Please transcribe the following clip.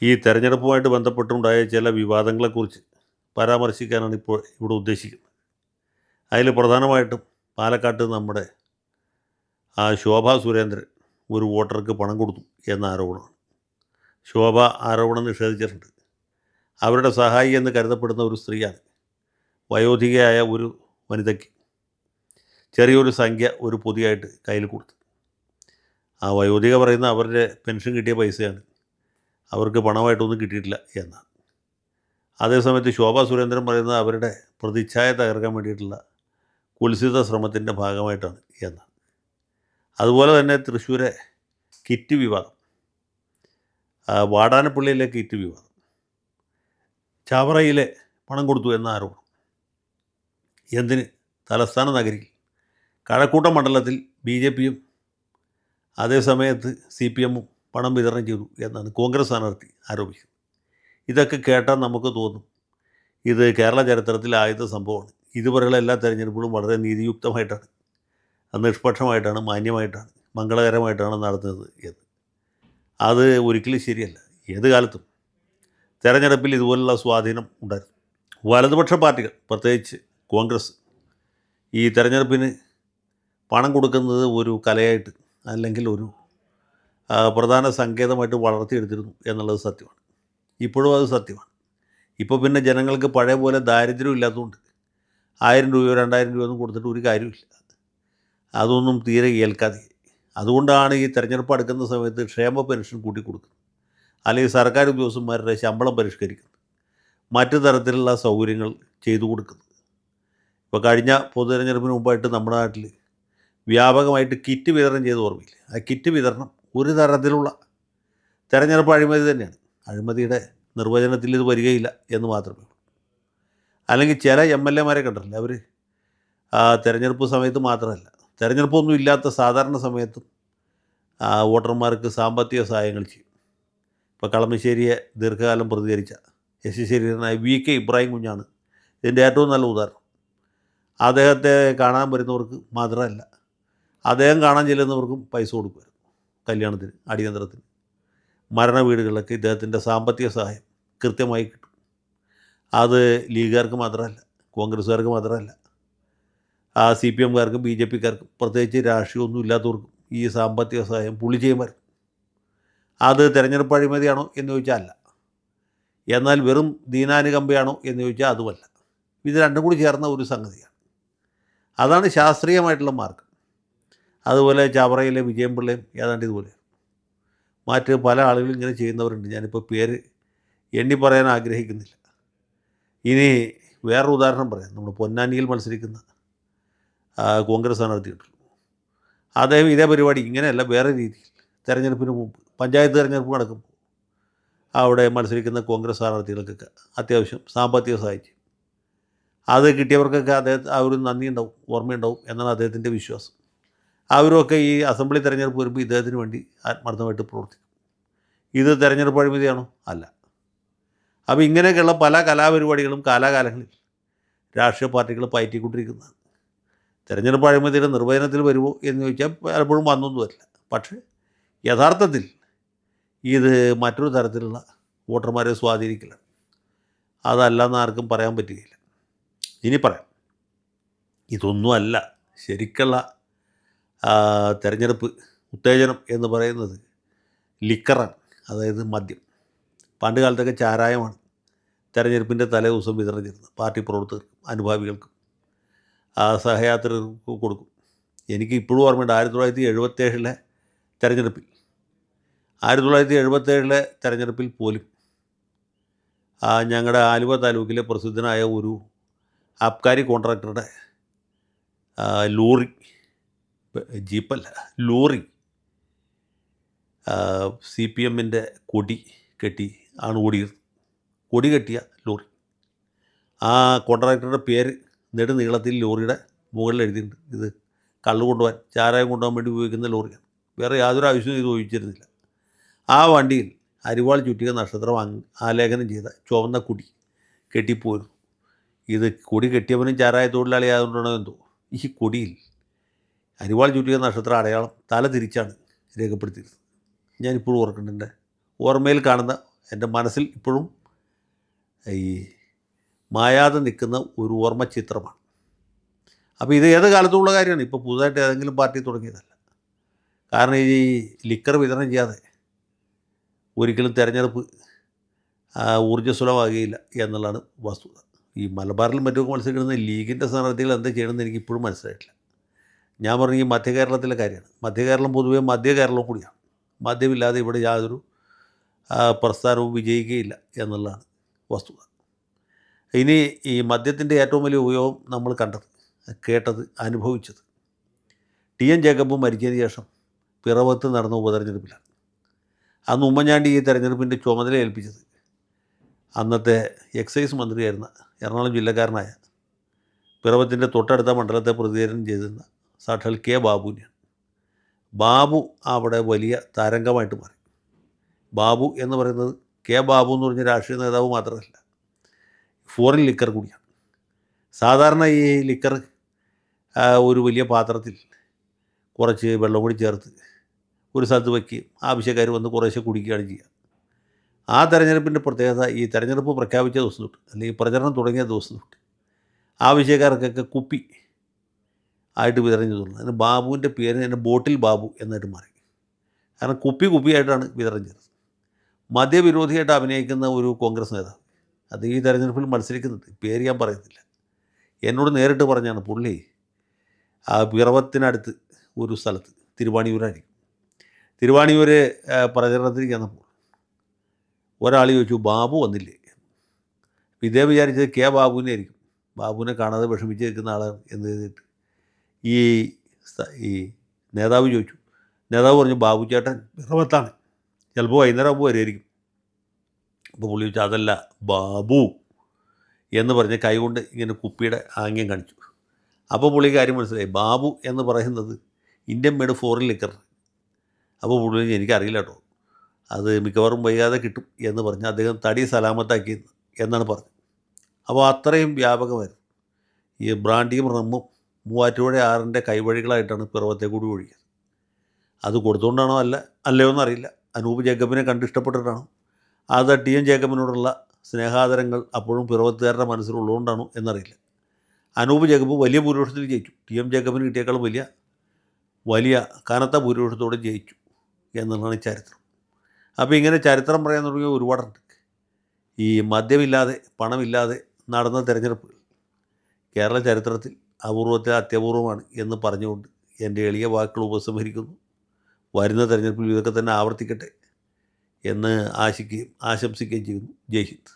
ഈ തെരഞ്ഞെടുപ്പുമായിട്ട് ബന്ധപ്പെട്ടുണ്ടായ ചില വിവാദങ്ങളെക്കുറിച്ച് പരാമർശിക്കാനാണ് ഇപ്പോൾ ഇവിടെ ഉദ്ദേശിക്കുന്നത്. അതിൽ പ്രധാനമായിട്ടും പാലക്കാട്ട് നമ്മുടെ ശോഭാ സുരേന്ദ്രൻ ഒരു വോട്ടർക്ക് പണം കൊടുത്തു എന്ന ആരോപണമാണ്. ശോഭ ആരോപണം നിഷേധിച്ചിട്ടുണ്ട്. അവരുടെ സഹായി എന്ന് കരുതപ്പെടുന്ന ഒരു സ്ത്രീയാണ് വയോധികയായ ഒരു വനിതയ്ക്ക് ചെറിയൊരു സംഖ്യ ഒരു പൊതിയായിട്ട് കയ്യിൽ കൊടുത്തു. ആ വയോധിക പറയുന്ന അവരുടെ പെൻഷൻ കിട്ടിയ പൈസയാണ്, അവർക്ക് പണമായിട്ടൊന്നും കിട്ടിയിട്ടില്ല എന്നാണ്. അതേസമയത്ത് ശോഭാ സുരേന്ദ്രൻ പറയുന്നത് അവരുടെ പ്രതിച്ഛായ തകർക്കാൻ വേണ്ടിയിട്ടുള്ള കുൽസിത ശ്രമത്തിൻ്റെ ഭാഗമായിട്ടാണ് എന്നാണ്. അതുപോലെ തന്നെ തൃശ്ശൂരെ കിറ്റ് വിവാദം, വാടാനപ്പള്ളിയിലെ കിറ്റ് വിവാദം, ചാവറയിലെ പണം കൊടുത്തു എന്ന ആരോപണം. എന്തിന്? തലസ്ഥാന നഗരിയിൽ കഴക്കൂട്ടം മണ്ഡലത്തിൽ BJPയും അതേസമയത്ത് CPMഉം പണം വിതരണം ചെയ്തു എന്നാണ് കോൺഗ്രസ് സ്ഥാനാർത്ഥി ആരോപിക്കുന്നത്. ഇതൊക്കെ കേട്ടാൽ നമുക്ക് തോന്നും ഇത് കേരള ചരിത്രത്തിൽ ആദ്യത്തെ സംഭവമാണ്. ഇതുവരെയുള്ള എല്ലാ തെരഞ്ഞെടുപ്പുകളും വളരെ നീതിയുക്തമായിട്ടാണ്, നിഷ്പക്ഷമായിട്ടാണ്, മാന്യമായിട്ടാണ്, മംഗളകരമായിട്ടാണ് നടത്തുന്നത് എന്ന്. അത് ഒരിക്കലും ശരിയല്ല. ഏത് കാലത്തും തെരഞ്ഞെടുപ്പിൽ ഇതുപോലുള്ള സ്വാധീനം ഉണ്ടായിരുന്നു. വലതുപക്ഷ പാർട്ടികൾ, പ്രത്യേകിച്ച് കോൺഗ്രസ്, ഈ തെരഞ്ഞെടുപ്പിന് പണം കൊടുക്കുന്നത് ഒരു കലയായിട്ട് അല്ലെങ്കിൽ ഒരു പ്രധാന സങ്കേതമായിട്ട് വളർത്തിയെടുത്തിരുന്നു എന്നുള്ളത് സത്യമാണ്. ഇപ്പോഴും അത് സത്യമാണ്. ഇപ്പോൾ പിന്നെ ജനങ്ങൾക്ക് പഴയ പോലെ ദാരിദ്ര്യം ഇല്ലാത്തതുകൊണ്ട് 1000 രൂപയോ 2000 രൂപയൊന്നും കൊടുത്തിട്ട് ഒരു കാര്യമില്ല. അതൊന്നും തീരെ ഏൽക്കാതെ. അതുകൊണ്ടാണ് ഈ തെരഞ്ഞെടുപ്പ് അടുക്കുന്ന സമയത്ത് ക്ഷേമ പെൻഷൻ കൂട്ടിക്കൊടുക്കുന്നത്, അല്ലെങ്കിൽ സർക്കാർ ഉദ്യോഗസ്ഥന്മാരുടെ ശമ്പളം പരിഷ്കരിക്കുന്നത്, മറ്റു തരത്തിലുള്ള സൗകര്യങ്ങൾ ചെയ്തു കൊടുക്കുന്നത്. ഇപ്പോൾ കഴിഞ്ഞ പൊതു തെരഞ്ഞെടുപ്പിന് മുമ്പായിട്ട് നമ്മുടെ നാട്ടിൽ വ്യാപകമായിട്ട് കിറ്റ് വിതരണം ചെയ്ത് ഓർമ്മയില്ല. ആ കിറ്റ് വിതരണം ഒരു തരത്തിലുള്ള തെരഞ്ഞെടുപ്പ് അഴിമതി തന്നെയാണ്. അഴിമതിയുടെ നിർവചനത്തിൽ ഇത് വരികയില്ല എന്ന് മാത്രമേ ഉള്ളൂ. അല്ലെങ്കിൽ ചില MLA മാരെ കണ്ടിട്ടില്ല, അവർ തെരഞ്ഞെടുപ്പ് സമയത്ത് മാത്രമല്ല, തെരഞ്ഞെടുപ്പൊന്നും ഇല്ലാത്ത സാധാരണ സമയത്തും വോട്ടർമാർക്ക് സാമ്പത്തിക സഹായങ്ങൾ ചെയ്യും. ഇപ്പോൾ കളമശ്ശേരിയെ ദീർഘകാലം പ്രതികരിച്ച യശസ്വരീരനായ VK ഇബ്രാഹിം കുഞ്ഞാണ് ഇതിൻ്റെ ഏറ്റവും നല്ല ഉദാഹരണം. അദ്ദേഹത്തെ കാണാൻ വരുന്നവർക്ക് മാത്രമല്ല, അദ്ദേഹം കാണാൻ ചെല്ലുന്നവർക്കും പൈസ കൊടുക്കുമായിരുന്നു. കല്യാണത്തിന്, അടിയന്തരത്തിന്, മരണ വീടുകളിലൊക്കെ ഇദ്ദേഹത്തിൻ്റെ സാമ്പത്തിക സഹായം കൃത്യമായി കിട്ടും. അത് ലീഗുകാർക്ക് മാത്രമല്ല, കോൺഗ്രസ്സുകാർക്ക് മാത്രമല്ല, CPMകാർക്കും BJPക്കാർക്കും, പ്രത്യേകിച്ച് രാഷ്ട്രീയമൊന്നും ഇല്ലാത്തവർക്കും ഈ സാമ്പത്തിക സഹായം പുള്ളി ചെയ്യുമായിരുന്നു. അത് തെരഞ്ഞെടുപ്പ് അഴിമതിയാണോ എന്ന് ചോദിച്ചാൽ അല്ല. എന്നാൽ വെറും ദീനാനുകമ്പയാണോ എന്ന് ചോദിച്ചാൽ അതുമല്ല. ഇത് രണ്ടും കൂടി ചേർന്ന ഒരു സംഗതിയാണ്. അതാണ് ശാസ്ത്രീയമായിട്ടുള്ള മാർഗം. അതുപോലെ ചവറയിലെ വിജയൻപിള്ളയും ഏതാണ്ട് ഇതുപോലെ. മറ്റ് പല ആളുകളും ഇങ്ങനെ ചെയ്യുന്നവരുണ്ട്. ഞാനിപ്പോൾ പേര് എണ്ണി പറയാൻ ആഗ്രഹിക്കുന്നില്ല. ഇനി വേറൊരു ഉദാഹരണം പറയാം. നമ്മൾ പൊന്നാനിയിൽ മത്സരിക്കുന്ന കോൺഗ്രസ് സ്ഥാനാർത്ഥിയുണ്ടല്ലോ, അദ്ദേഹം ഇതേ പരിപാടി ഇങ്ങനെയല്ല, വേറെ രീതിയിൽ തെരഞ്ഞെടുപ്പിന് മുമ്പ് പഞ്ചായത്ത് തെരഞ്ഞെടുപ്പ് നടക്കുമ്പോൾ അവിടെ മത്സരിക്കുന്ന കോൺഗ്രസ് സ്ഥാനാർത്ഥികൾക്കൊക്കെ അത്യാവശ്യം സാമ്പത്തിക സഹായം ചെയ്യും. അത് കിട്ടിയവർക്കൊക്കെ ഒരു നന്ദി ഉണ്ടാവും, ഓർമ്മയുണ്ടാവും എന്നാണ് അദ്ദേഹത്തിൻ്റെ വിശ്വാസം. അവരൊക്കെ ഈ അസംബ്ലി തെരഞ്ഞെടുപ്പ് വരുമ്പോൾ ഇദ്ദേഹത്തിന് വേണ്ടി ആത്മാർത്ഥമായിട്ട് പ്രവർത്തിക്കും. ഇത് തെരഞ്ഞെടുപ്പ് അഴിമതിയാണോ? അല്ല. അപ്പോൾ ഇങ്ങനെയൊക്കെയുള്ള പല കലാപരിപാടികളും കാലാകാലങ്ങളിൽ രാഷ്ട്രീയ പാർട്ടികൾ പയറ്റിക്കൊണ്ടിരിക്കുന്നതാണ്. തെരഞ്ഞെടുപ്പ് അഴിമതിയുടെ നിർവചനത്തിൽ വരുമോ എന്ന് ചോദിച്ചാൽ പലപ്പോഴും വന്നൊന്നും വരില്ല. പക്ഷേ യഥാർത്ഥത്തിൽ ഇത് മറ്റൊരു തരത്തിലുള്ള വോട്ടർമാരെ സ്വാധീനിക്കലാണ്. അതല്ലെന്ന് ആർക്കും പറയാൻ പറ്റുകയില്ല. ഇനി പറയാം, ഇതൊന്നുമല്ല ശരിക്കുള്ള തെരഞ്ഞെടുപ്പ് ഉത്തേജനം എന്ന് പറയുന്നത് ലിക്കറാണ്, അതായത് മദ്യം. പണ്ട് കാലത്തൊക്കെ ചാരായമാണ് തെരഞ്ഞെടുപ്പിൻ്റെ തലേ ദിവസം വിതരണം ചെയ്യുന്നത്. പാർട്ടി പ്രവർത്തകർക്കും അനുഭാവികൾക്കും സഹയാത്രികർക്കും കൊടുക്കും. എനിക്ക് ഇപ്പോഴും ഓർമ്മയുണ്ട് 1977 തെരഞ്ഞെടുപ്പിൽ 1977 തെരഞ്ഞെടുപ്പിൽ പോലും ഞങ്ങളുടെ ആലുവ താലൂക്കിലെ പ്രസിദ്ധനായ ഒരു അബ്കാരി കോൺട്രാക്ടറുടെ ലോറി, ജീപ്പല്ല, ലോറി CPMൻ്റെ കൊടി കെട്ടി ആണ് ഓടിയത്. കൊടി കെട്ടിയ ലോറി. ആ കോൺട്രാക്ടറുടെ പേര് നെടുനീളത്തിൽ ലോറിയുടെ മുകളിൽ എഴുതിയിട്ടുണ്ട്. ഇത് കള്ള് കൊണ്ടുപോകാൻ, ചാരായം കൊണ്ടുപോകാൻ വേണ്ടി ഉപയോഗിക്കുന്ന ലോറിയാണ്. വേറെ യാതൊരു ആവശ്യവും ഇത് ഉപയോഗിച്ചിരുന്നില്ല. ആ വണ്ടിയിൽ അരിവാൾ ചുറ്റിക നക്ഷത്രം ആലേഖനം ചെയ്ത ചുവന്ന കൊടി കെട്ടിപ്പോയിരുന്നു. ഇത് കൊടി കെട്ടിയവനും ചാരായ തൊഴിലാളി ആയതുകൊണ്ടാണോ എന്തോ ഈ കൊടിയിൽ അരിവാൾ ചുറ്റിക നക്ഷത്ര അടയാളം തല തിരിച്ചാണ് രേഖപ്പെടുത്തിയിരുന്നത്. ഞാനിപ്പോഴും ഓർക്കുന്നുണ്ട്. ഓർമ്മയിൽ കാണുന്ന എൻ്റെ മനസ്സിൽ ഇപ്പോഴും ഈ മായാതെ നിൽക്കുന്ന ഒരു ഓർമ്മ ചിത്രമാണ്. അപ്പോൾ ഇത് ഏത് കാലത്തുമുള്ള കാര്യമാണ്, ഇപ്പോൾ പുതുതായിട്ട് ഏതെങ്കിലും പാർട്ടി തുടങ്ങിയതല്ല. കാരണം ഈ ലിക്കർ വിതരണം ചെയ്യാതെ ഒരിക്കലും തിരഞ്ഞെടുപ്പ് ഊർജ്ജസ്വലമാകുകയില്ല എന്നുള്ളതാണ് വസ്തുത. ഈ മലബാറിലും മറ്റുമൊക്കെ മത്സരിക്കുന്ന ലീഗിൻ്റെ സ്ഥാനാർത്ഥികൾ എന്താ ചെയ്യണമെന്ന് എനിക്ക് ഇപ്പോഴും മനസ്സിലായിട്ടില്ല. ഞാൻ പറഞ്ഞ ഈ മധ്യ കേരളത്തിലെ കാര്യമാണ്. മധ്യ കേരളം പൊതുവേ മധ്യ കേരളവും കൂടിയാണ്. മദ്യമില്ലാതെ ഇവിടെ യാതൊരു പ്രസ്ഥാനവും വിജയിക്കുകയില്ല എന്നുള്ളതാണ് വസ്തുത. ഇനി ഈ മദ്യത്തിൻ്റെ ഏറ്റവും വലിയ ഉപയോഗം നമ്മൾ കണ്ടത്, കേട്ടത്, അനുഭവിച്ചത് ടി.എൻ. ജേക്കബ് മരിച്ചതിന് ശേഷം പിറവത്ത് നടന്ന ഉപതെരഞ്ഞെടുപ്പിലാണ്. അന്ന് ഉമ്മൻചാണ്ടി ഈ തെരഞ്ഞെടുപ്പിൻ്റെ ചുമതല ഏൽപ്പിച്ചത് അന്നത്തെ എക്സൈസ് മന്ത്രിയായിരുന്ന എറണാകുളം ജില്ലക്കാരനായ പിറവത്തിൻ്റെ തൊട്ടടുത്ത മണ്ഡലത്തെ പ്രതിനിധാനം ചെയ്തിരുന്ന സാക്ഷാൽ കെ ബാബുവിനെയാണ്. ബാബു അവിടെ വലിയ തരംഗമായിട്ട് മാറി. ബാബു എന്ന് പറയുന്നത് കെ ബാബു എന്ന് പറഞ്ഞ രാഷ്ട്രീയ നേതാവ് മാത്രമല്ല, ഫോറിൻ ലിക്കർ കൂടിയാണ്. സാധാരണ ഈ ലിക്കർ ഒരു വലിയ പാത്രത്തിൽ കുറച്ച് വെള്ളം കൂടി ചേർത്ത് ഒരു സ്ഥലത്ത് വയ്ക്കുകയും ആവശ്യക്കാർ വന്ന് കുറേശ്ശെ കുടിക്കുകയാണ് ചെയ്യുക. ആ തെരഞ്ഞെടുപ്പിൻ്റെ പ്രത്യേകത, ഈ തെരഞ്ഞെടുപ്പ് പ്രഖ്യാപിച്ച ദിവസം തൊട്ട് അല്ലെങ്കിൽ പ്രചരണം തുടങ്ങിയ ദിവസം തൊട്ട് ആവശ്യക്കാർക്കൊക്കെ കുപ്പി ആയിട്ട് വിതരണം ചെയ്തിട്ടുണ്ട്. അതിന് ബാബുവിൻ്റെ പേര് തന്നെ ബോട്ടിൽ ബാബു എന്നായിട്ട് മാറി. കാരണം കുപ്പിയായിട്ടാണ് വിതരണം ചെയ്തത്. മദ്യവിരോധിയായിട്ട് അഭിനയിക്കുന്ന ഒരു കോൺഗ്രസ് നേതാവ് അത് ഈ തെരഞ്ഞെടുപ്പിൽ മത്സരിക്കുന്നുണ്ട്. പേര് ഞാൻ പറയുന്നില്ല. എന്നോട് നേരിട്ട് പറഞ്ഞാണ്, പുള്ളി ആ പിറവത്തിനടുത്ത് ഒരു സ്ഥലത്ത് തിരുവാണിയൂരായിരിക്കും. തിരുവാണിയൂർ പ്രചരണത്തിന് ചെന്നപ്പോൾ ഒരാൾ ചോദിച്ചു, ബാബു വന്നില്ലേ? ഇതേ വിചാരിച്ചത് കെ ബാബുവിനെ ആയിരിക്കും, ബാബുവിനെ കാണാതെ വിഷമിച്ച് നിൽക്കുന്ന ആളാണ് എന്ന് എഴുതിയിട്ട് ഈ നേതാവ് ചോദിച്ചു. നേതാവ് പറഞ്ഞു, ബാബു ചേട്ടൻ പിറവത്താണ്, ചിലപ്പോൾ വൈകുന്നേരം ആകുമ്പോൾ വരുമായിരിക്കും. അപ്പോൾ പുള്ളി ചോദിച്ചു, അതല്ല ബാബു എന്ന് പറഞ്ഞ് കൈകൊണ്ട് ഇങ്ങനെ കുപ്പിയുടെ ആംഗ്യം കാണിച്ചു. അപ്പോൾ പുള്ളി കാര്യം മനസ്സിലായി, ബാബു എന്ന് പറയുന്നത് ഇന്ത്യൻ മെയ്ഡ് ഫോറിൻ ലിക്കർ. അപ്പോൾ പുള്ളി എനിക്കറിയില്ല കേട്ടോ, അത് മിക്കവാറും വൈകാതെ കിട്ടും എന്ന് പറഞ്ഞ് അദ്ദേഹം തടി സലാമത്താക്കി എന്നാണ് പറഞ്ഞത്. അപ്പോൾ അത്രയും വ്യാപകമായിരുന്നു. ഈ ബ്രാൻഡിയും റമ്മും മൂവാറ്റുപുഴ ആറിൻ്റെ കൈവഴികളായിട്ടാണ് പിറവത്തെ കൂടി ഒഴുകിയത്. അത് കൊടുത്തുകൊണ്ടാണോ അല്ലയോ എന്നറിയില്ല. അനൂപ് ജേക്കബിനെ കണ്ടിഷ്ടപ്പെട്ടിട്ടാണോ, അത് ടി.എൻ. ജേക്കബിനോടുള്ള സ്നേഹാദരങ്ങൾ അപ്പോഴും പിറവത്തുകാരുടെ മനസ്സിലുള്ളതുകൊണ്ടാണോ എന്നറിയില്ല. അനൂപ് ജേക്കബ് വലിയ ഭൂരിപക്ഷത്തിൽ ജയിച്ചു. ടി.എൻ. ജേക്കബിന് കിട്ടിയേക്കാളും വലിയ കനത്ത ഭൂരിപക്ഷത്തോടെ ജയിച്ചു എന്നുള്ളതാണ് ചരിത്രം. അപ്പോൾ ഇങ്ങനെ ചരിത്രം പറയാൻ തുടങ്ങിയ ഒരുപാടുണ്ട്. ഈ മദ്യമില്ലാതെ പണമില്ലാതെ നടന്ന തിരഞ്ഞെടുപ്പുകൾ കേരള ചരിത്രത്തിൽ അത്യപൂർവമാണ് എന്ന് പറഞ്ഞുകൊണ്ട് എൻ്റെ എളിയ വാക്കുകൾ ഉപസംഹരിക്കുന്നു. വരുന്ന തെരഞ്ഞെടുപ്പിൽ ഇതൊക്കെ തന്നെ ആവർത്തിക്കട്ടെ എന്ന് ആശംസിക്കുകയും ചെയ്യുന്നു. ജയ് ഹിന്ദ്.